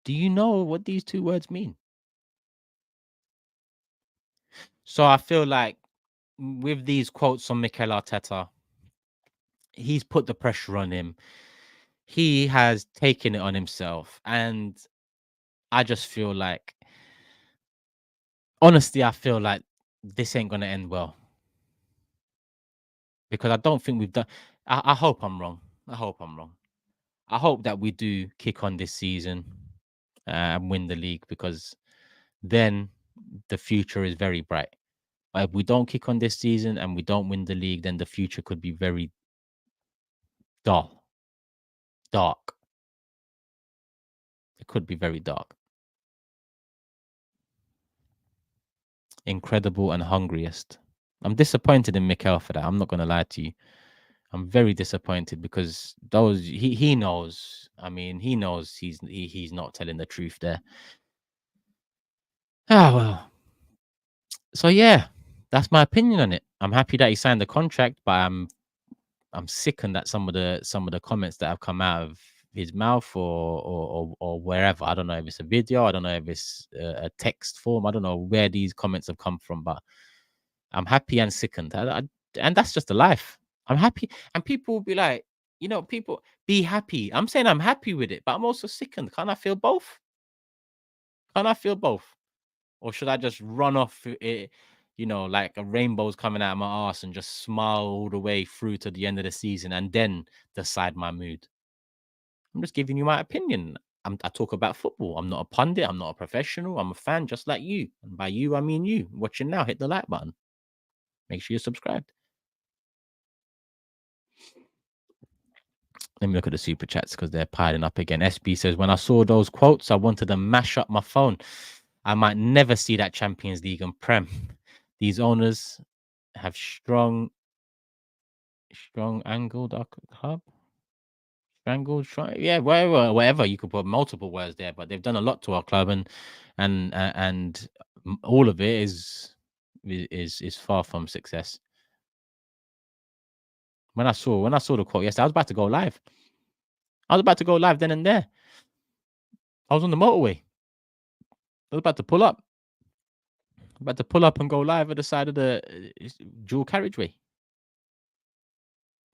Do you know what these two words mean? So I feel like with these quotes from Mikel Arteta, he's put the pressure on him. He has taken it on himself, and I just feel like, honestly, I feel like this ain't gonna end well because I don't think we've done. I hope I'm wrong. I hope I'm wrong. I hope that we do kick on this season and win the league, because then the future is very bright. But if we don't kick on this season and we don't win the league, then the future could be very dull, dark. It could be very dark. Incredible and hungriest. I'm disappointed in Mikel for that. I'm not going to lie to you. I'm very disappointed because he knows. I mean, he knows he's not telling the truth there. Ah, well. So yeah, that's my opinion on it. I'm happy that he signed the contract, but I'm sickened at some of the comments that have come out of his mouth or wherever. I don't know if it's a video. I don't know if it's a text form. I don't know where these comments have come from, but I'm happy and sickened. And that's just the life. I'm happy, and people will be like, people be happy. I'm saying I'm happy with it, but I'm also sickened. Can't I feel both? Can't I feel both? Or should I just run off it, like a rainbow's coming out of my ass and just smile all the way through to the end of the season and then decide my mood? I'm just giving you my opinion. I talk about football. I'm not a pundit. I'm not a professional. I'm a fan just like you. And by you, I mean you. Watching now, hit the like button. Make sure you're subscribed. Let me look at the super chats because they're piling up again. SB says, when I saw those quotes, I wanted to mash up my phone. I might never see that Champions League and Prem. These owners have strong angled club. Strangled, yeah, whatever. You could put multiple words there, but they've done a lot to our club, and all of it is far from success. When I saw the quote yesterday, I was about to go live. I was about to go live then and there. I was on the motorway. I was about to pull up. About to pull up and go live at the side of the dual carriageway.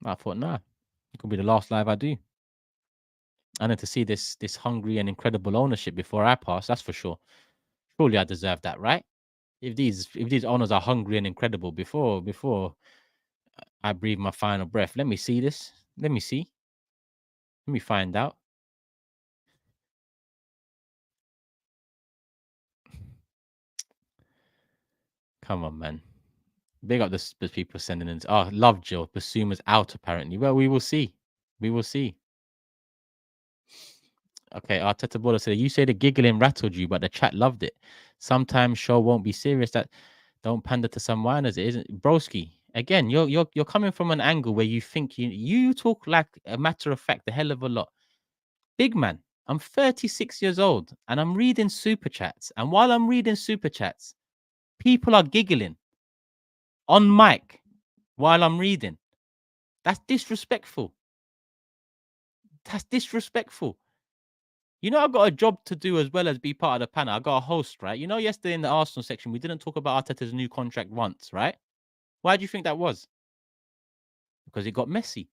I thought, nah, it could be the last live I do. I need to see this hungry and incredible ownership before I pass. That's for sure. Surely I deserve that, right? If these owners are hungry and incredible before I breathe my final breath, let me see this. Let me see. Let me find out. Come on, man. Big up the people sending in. Oh, love Jill. Basuma's out apparently. Well, we will see. We will see. Okay, Arteta Baller said, you say the giggling rattled you, but the chat loved it. Sometimes show won't be serious. That don't pander to some whiners. It isn't broski. Again, you're coming from an angle where you think you talk like a matter of fact, a hell of a lot. Big man, I'm 36 years old and I'm reading super chats. And while I'm reading super chats, people are giggling on mic while I'm reading. That's disrespectful. That's disrespectful. You know, I've got a job to do as well as be part of the panel. I got a host, right? You know, yesterday in the Arsenal section, we didn't talk about Arteta's new contract once, right? Why do you think that was? Because it got messy.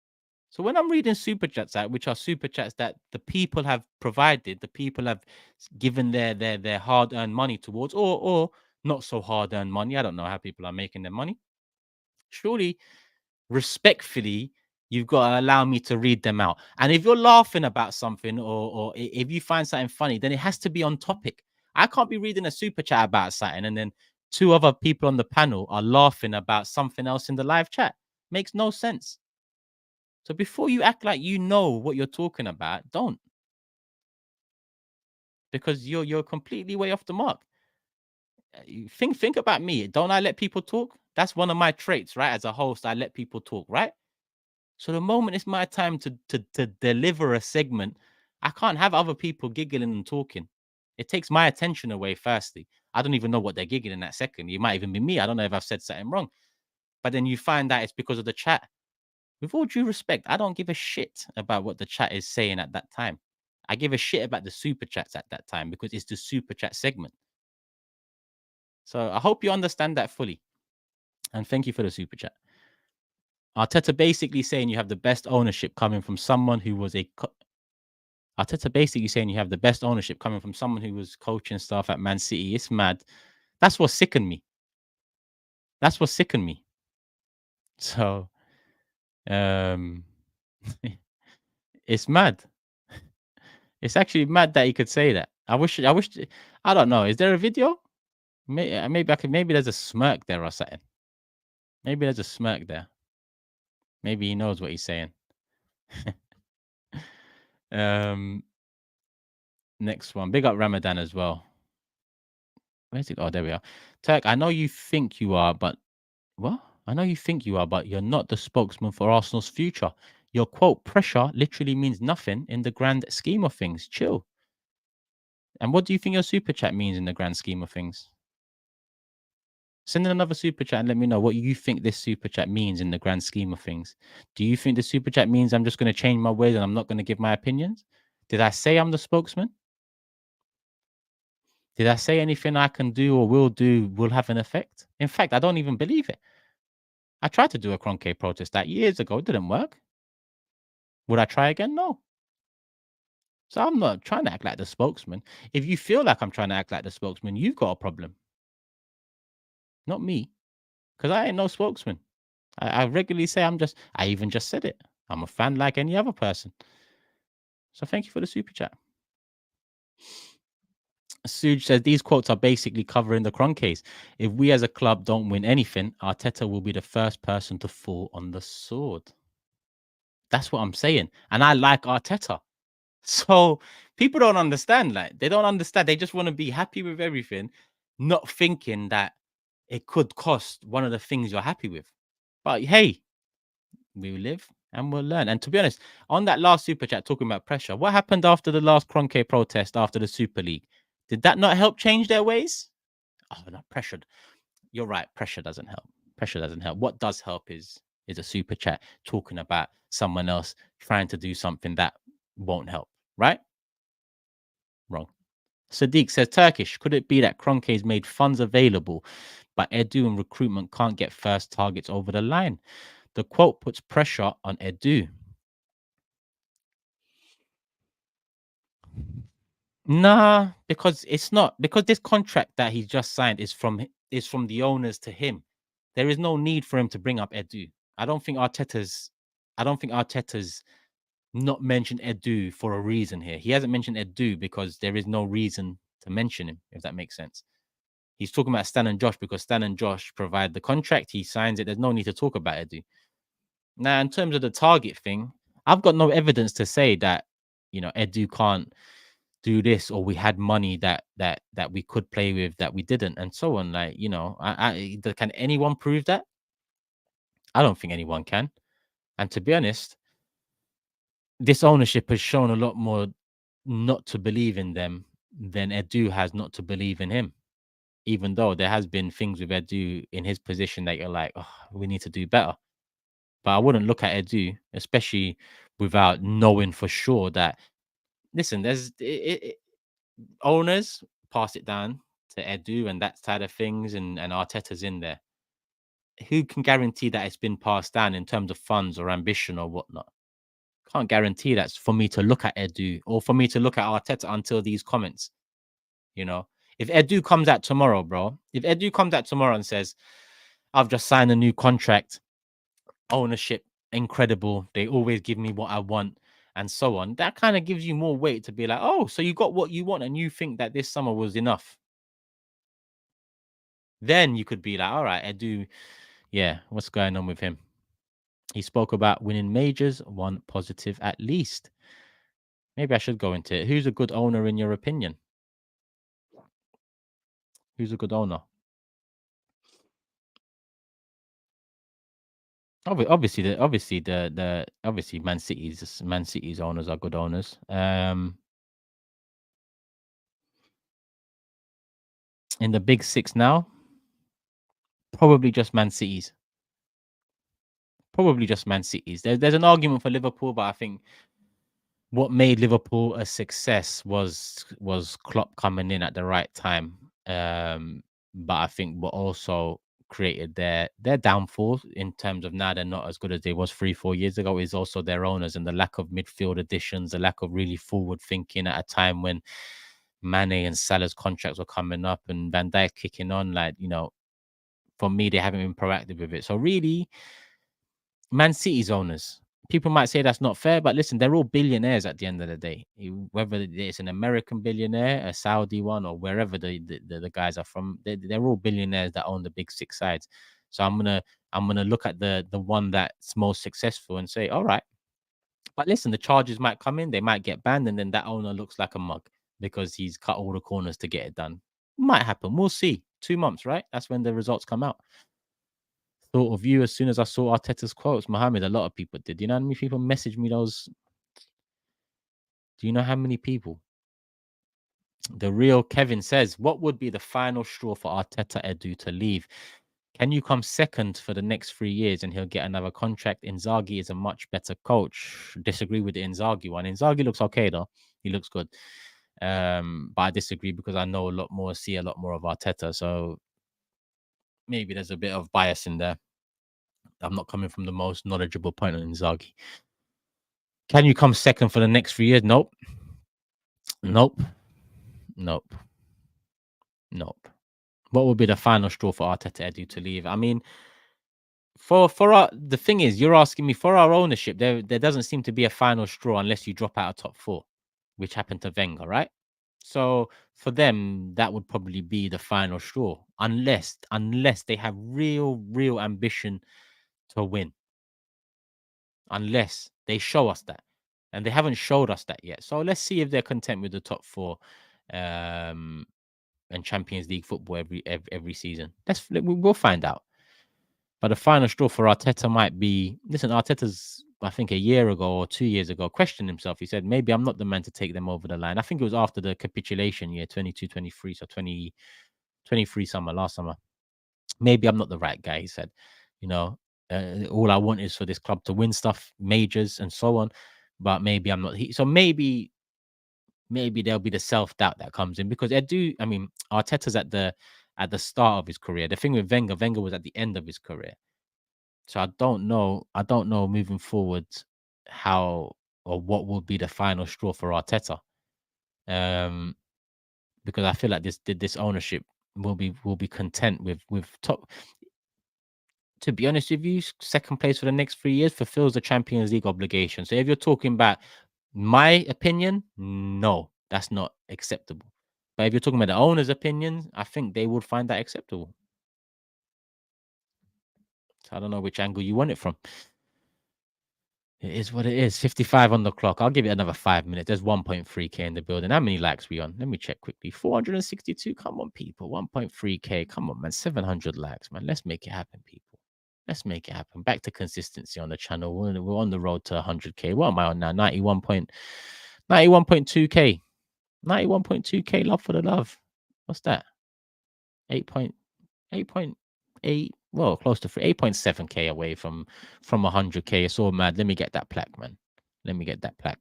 So when I'm reading super chats out, which are super chats that the people have provided, the people have given their hard-earned money towards, or not so hard-earned money. I don't know how people are making their money. Surely, respectfully, you've got to allow me to read them out. And if you're laughing about something or if you find something funny, then it has to be on topic. I can't be reading a super chat about something and then two other people on the panel are laughing about something else in the live chat. Makes no sense. So before you act like you know what you're talking about, don't. Because you're completely way off the mark. Think about me. Don't I let people talk? That's one of my traits, right? As a host, I let people talk, right? So the moment it's my time to deliver a segment, I can't have other people giggling and talking. It takes my attention away, firstly. I don't even know what they're giggling that second. It might even be me. I don't know if I've said something wrong. But then you find that it's because of the chat. With all due respect, I don't give a shit about what the chat is saying at that time. I give a shit about the super chats at that time because it's the super chat segment. So I hope you understand that fully. And thank you for the super chat. Arteta basically saying you have the best ownership coming from someone who was Arteta basically saying you have the best ownership coming from someone who was coaching staff at Man City. It's mad. That's what sickened me. That's what sickened me. So, um, it's mad. It's actually mad that he could say that. I wish. I don't know. Is there a video? Maybe I could. Maybe there's a smirk there or something. Maybe there's a smirk there. Maybe he knows what he's saying. Next one. Big up Ramadan as well. Where's it? Oh, there we are. Turk, I know you think you are, but what? I know you think you are, but you're not the spokesman for Arsenal's future. Your quote pressure literally means nothing in the grand scheme of things. Chill. And what do you think your super chat means in the grand scheme of things? Send in another super chat and let me know what you think this super chat means in the grand scheme of things. Do you think the super chat means I'm just going to change my ways and I'm not going to give my opinions? Did I say I'm the spokesman? Did I say anything I can do or will do will have an effect? In fact, I don't even believe it. I tried to do a Kroenke protest that years ago. It didn't work. Would I try again? No. So I'm not trying to act like the spokesman. If you feel like I'm trying to act like the spokesman, you've got a problem. Not me. Because I ain't no spokesman. I regularly say I even just said it. I'm a fan like any other person. So thank you for the super chat. Suj says these quotes are basically covering the Kroenkes. If we as a club don't win anything, Arteta will be the first person to fall on the sword. That's what I'm saying. And I like Arteta. So people don't understand. Like they don't understand. They just want to be happy with everything, not thinking that it could cost one of the things you're happy with. But hey, we live and we'll learn. And to be honest, on that last super chat talking about pressure, what happened after the last Kroenke protest after the Super League? Did that not help change their ways? Oh, no, pressure. You're right. Pressure doesn't help. Pressure doesn't help. What does help is a super chat talking about someone else trying to do something that won't help. Right? Wrong. Sadiq says Turkish. Could it be that Kroenke's made funds available, but Edu and recruitment can't get first targets over the line? The quote puts pressure on Edu. Nah, because it's not because this contract that he's just signed is from the owners to him. There is no need for him to bring up Edu. I don't think Arteta's I don't think Arteta's not mentioned Edu for a reason here. He hasn't mentioned Edu because there is no reason to mention him, if that makes sense. He's talking about Stan and Josh because Stan and Josh provide the contract. He signs it. There's no need to talk about Edu. Now, in terms of the target thing, I've got no evidence to say that Edu can't do this or we had money that we could play with that we didn't and so on. Like can anyone prove that? I don't think anyone can. And to be honest, this ownership has shown a lot more not to believe in them than Edu has not to believe in him. Even though there has been things with Edu in his position that you're like, oh, we need to do better. But I wouldn't look at Edu, especially without knowing for sure that listen, owners pass it down to Edu and that side of things, and Arteta's in there. Who can guarantee that it's been passed down in terms of funds or ambition or whatnot? Can't guarantee that's for me to look at Edu or for me to look at Arteta until these comments. You know, if Edu comes out tomorrow, bro, if Edu comes out tomorrow and says, I've just signed a new contract, ownership, incredible, they always give me what I want, and so on, that kind of gives you more weight to be like, oh, so you got what you want and you think that this summer was enough. Then you could be like, all right, Edu, yeah, what's going on with him? He spoke about winning majors, one positive at least. Maybe I should go into it. Who's a good owner in your opinion? Who's a good owner? Obviously Man City's owners are good owners. In the big six now, probably just Man City's. Probably just Man City's. There's an argument for Liverpool, but I think what made Liverpool a success was Klopp coming in at the right time. But I think what also created their downfall in terms of now they're not as good as they was 3-4 years ago is also their owners and the lack of midfield additions, the lack of really forward thinking at a time when Mane and Salah's contracts were coming up and Van Dijk kicking on. Like, for me, they haven't been proactive with it. So really, Man City's owners. People might say that's not fair, but listen, they're all billionaires at the end of the day. Whether it's an American billionaire, a Saudi one, or wherever the guys are from, they're all billionaires that own the big six sides. So I'm gonna look at the one that's most successful and say, all right, but listen, the charges might come in, they might get banned, and then that owner looks like a mug because he's cut all the corners to get it done. Might happen. We'll see. 2 months, right? That's when the results come out. Thought of you as soon as I saw Arteta's quotes, Mohammed. A lot of people did. You know how many people messaged me those? Do you know how many people? The real Kevin says, what would be the final straw for Arteta Edu to leave? Can you come second for the next 3 years and he'll get another contract? Inzaghi is a much better coach. Disagree with the Inzaghi one. Inzaghi looks okay though. He looks good. But I disagree because I know a lot more, see a lot more of Arteta. So maybe there's a bit of bias in there. I'm not coming from the most knowledgeable point on Inzaghi. Can you come second for the next 3 years? Nope. Nope. Nope. Nope. What would be the final straw for Arteta Edu to leave? I mean, for our the thing is, you're asking me for our ownership. There doesn't seem to be a final straw unless you drop out of top four, which happened to Wenger, right? So for them, that would probably be the final straw, unless they have real ambition to win, unless they show us that, and they haven't showed us that yet. So let's see if they're content with the top four, and Champions League football every season. We'll find out. But the final straw for Arteta might be, listen, Arteta's, I think a year ago or 2 years ago, questioned himself. He said, maybe I'm not the man to take them over the line. I think it was after the capitulation year, 22-23, so 2023 summer, last summer. Maybe I'm not the right guy, he said. You know, all I want is for this club to win stuff, majors and so on. But maybe I'm not. So maybe there'll be the self-doubt that comes in because Arteta's at the start of his career. The thing with Wenger was at the end of his career. So I don't know. I don't know moving forward how or what will be the final straw for Arteta. Because I feel like this ownership will be content with top. To be honest with you, second place for the next 3 years fulfills the Champions League obligation. So if you're talking about my opinion, no, that's not acceptable. But if you're talking about the owner's opinion, I think they would find that acceptable. So I don't know which angle you want it from. It is what it is. 55 on the clock. I'll give it another 5 minutes. There's 1.3K in the building. How many likes we on? Let me check quickly. 462. Come on, people. 1.3K. Come on, man. 700 likes, man. Let's make it happen, people. Let's make it happen. Back to consistency on the channel. We're on the road to 100K. What am I on now? 91.2K. 91.2K. Love for the love. What's that? 8.8. Well, close to 8.7K away from 100K. It's all mad. Let me get that plaque, man. Let me get that plaque.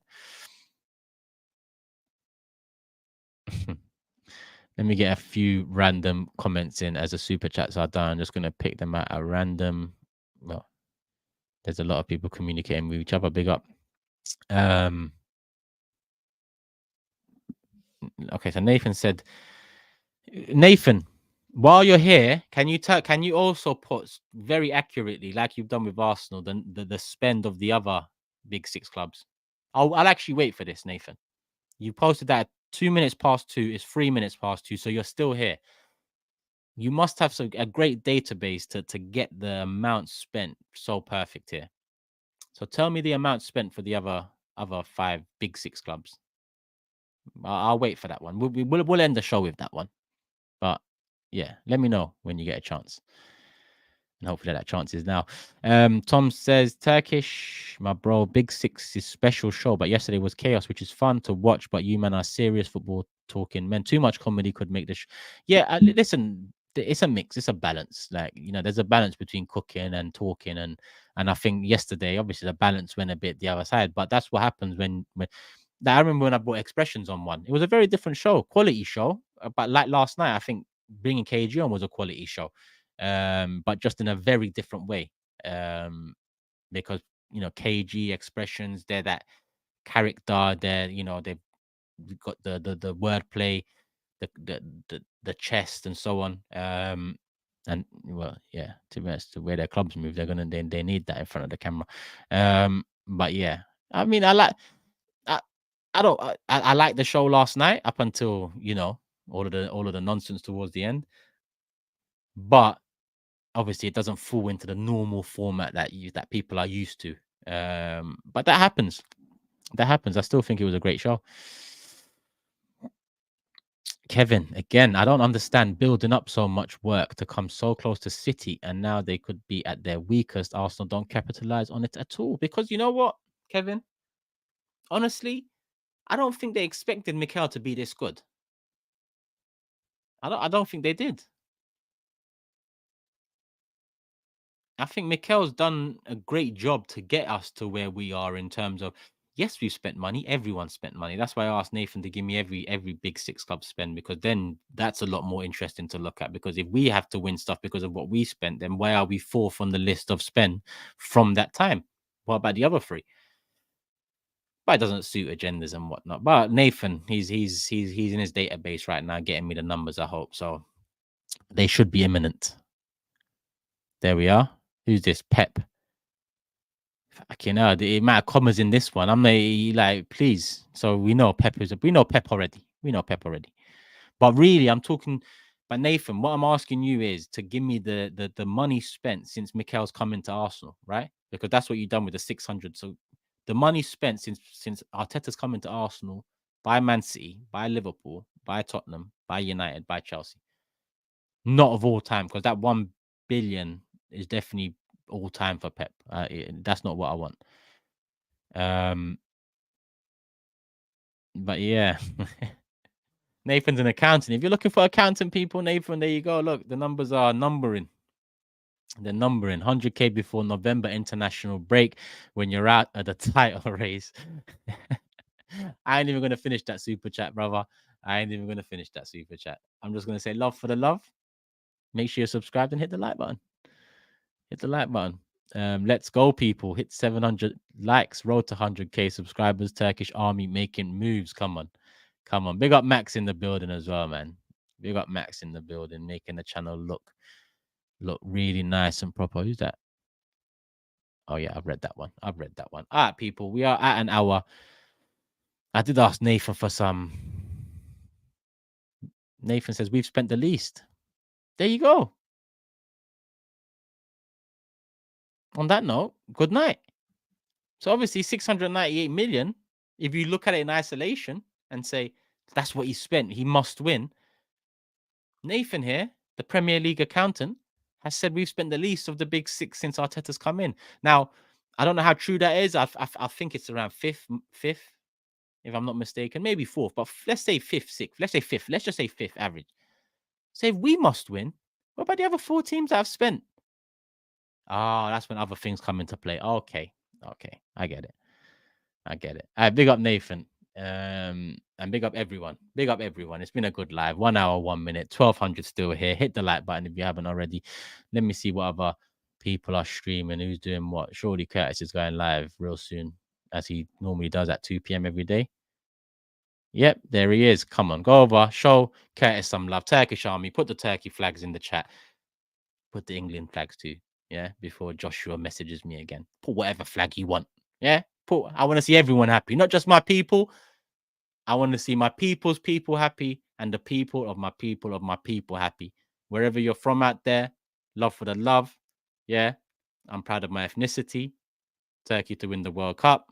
Let me get a few random comments in as the super chats are done. I'm just gonna pick them out at random. Well, there's a lot of people communicating with each other. Big up. Okay, so Nathan said, Nathan, while you're here, can you also put very accurately, like you've done with Arsenal, the spend of the other big six clubs? I'll actually wait for this, Nathan. You posted that 2 minutes past 2. It's 3 minutes past 2, so you're still here. You must have a great database to get the amount spent so perfect here. So tell me the amount spent for the other 5 big six clubs. I'll wait for that one. We'll end the show with that one. But yeah, let me know when you get a chance. And hopefully that chance is now. Tom says, Turkish, my bro, Big Six is special show, but yesterday was chaos, which is fun to watch. But you, man, are serious football talking. Man, too much comedy could make this. Yeah, listen, it's a mix. It's a balance. Like, there's a balance between cooking and talking. And I think yesterday, obviously, the balance went a bit the other side. But that's what happens when I remember when I brought Expressions on one. It was a very different show, quality show. But like last night, I think bringing KG on was a quality show, but just in a very different way. Because KG Expressions, they're that character. They've got the wordplay, the chest, and so on. And well, yeah, to be honest, the way their clubs move, they need that in front of the camera. But yeah, I mean, I don't. I like the show last night up until all of the nonsense towards the end, but obviously it doesn't fall into the normal format that people are used to. But that happens. That happens. I still think it was a great show. Kevin, again, I don't understand building up so much work to come so close to City, and now they could be at their weakest. Arsenal don't capitalize on it at all because you know what, Kevin? Honestly, I don't think they expected Mikel to be this good. I don't think they did. I think Mikel's done a great job to get us to where we are in terms of, yes, we've spent money. Everyone spent money. That's why I asked Nathan to give me every big six club spend, because then that's a lot more interesting to look at. Because if we have to win stuff because of what we spent, then why are we fourth on the list of spend from that time? What about the other three? But it doesn't suit agendas and whatnot. But Nathan, he's in his database right now, getting me the numbers. I hope so. They should be imminent. There we are. Who's this? Pep. Fucking hell, the amount of commas in this one. I'm like, please. So we know Pep already. We know Pep already. But really, I'm talking. But Nathan, what I'm asking you is to give me the money spent since Mikel's come into Arsenal, right? Because that's what you've done with the 600. So the money spent since Arteta's come into Arsenal by Man City, by Liverpool, by Tottenham, by United, by Chelsea. Not of all time, because that 1 billion is definitely all time for Pep. That's not what I want. But yeah, Nathan's an accountant. If you're looking for accountant people, Nathan, there you go. Look, the numbers are numbering. They're numbering 100K before November international break when you're out at the title race. I ain't even going to finish that super chat, brother. I ain't even going to finish that super chat. I'm just going to say love for the love. Make sure you're subscribed and hit the like button. Hit the like button. Let's go, people. Hit 700 likes. Road to 100K subscribers. Turkish army making moves. Come on. Come on. Big up Max in the building as well, man. Big up Max in the building, making the channel look really nice and proper. Who's that? Oh, yeah, I've read that one. All right, people. We are at an hour. I did ask Nathan for some. Nathan says we've spent the least. There you go. On that note, good night. So obviously 698 million, if you look at it in isolation and say that's what he spent, he must win. Nathan here, the Premier League accountant, has said we've spent the least of the big six since Arteta's come in. Now, I don't know how true that is. I think it's around fifth, if I'm not mistaken, maybe fourth, but let's say fifth, sixth. Let's say fifth. Let's just say fifth average. Say if we must win, what about the other four teams that have spent? Oh, that's when other things come into play. Okay, I get it. Big up Nathan. And big up everyone. It's been a good live. 1 hour, 1 minute, 1200 still here. Hit the like button if you haven't already. Let me see what other people are streaming, who's doing what. Surely Curtis is going live real soon, as he normally does at 2 p.m. every day. Yep, there he is. Come on, go over, show Curtis some love. Turkish Army, put the turkey flags in the chat. Put the England flags too. Yeah, before Joshua messages me again. Put whatever flag you want. Yeah, I want to see everyone happy, not just my people. I want to see my people's people happy and the people of my people happy. Wherever you're from out there, love for the love. Yeah, I'm proud of my ethnicity. Turkey to win the World Cup.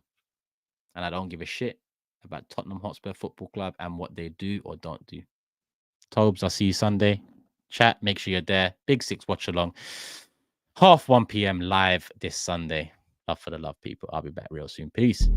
And I don't give a shit about Tottenham Hotspur Football Club and what they do or don't do. Tobes, I'll see you Sunday. Chat, make sure you're there. Big Six watch along. 1:30 p.m. live this Sunday. Love for the love, people. I'll be back real soon. Peace.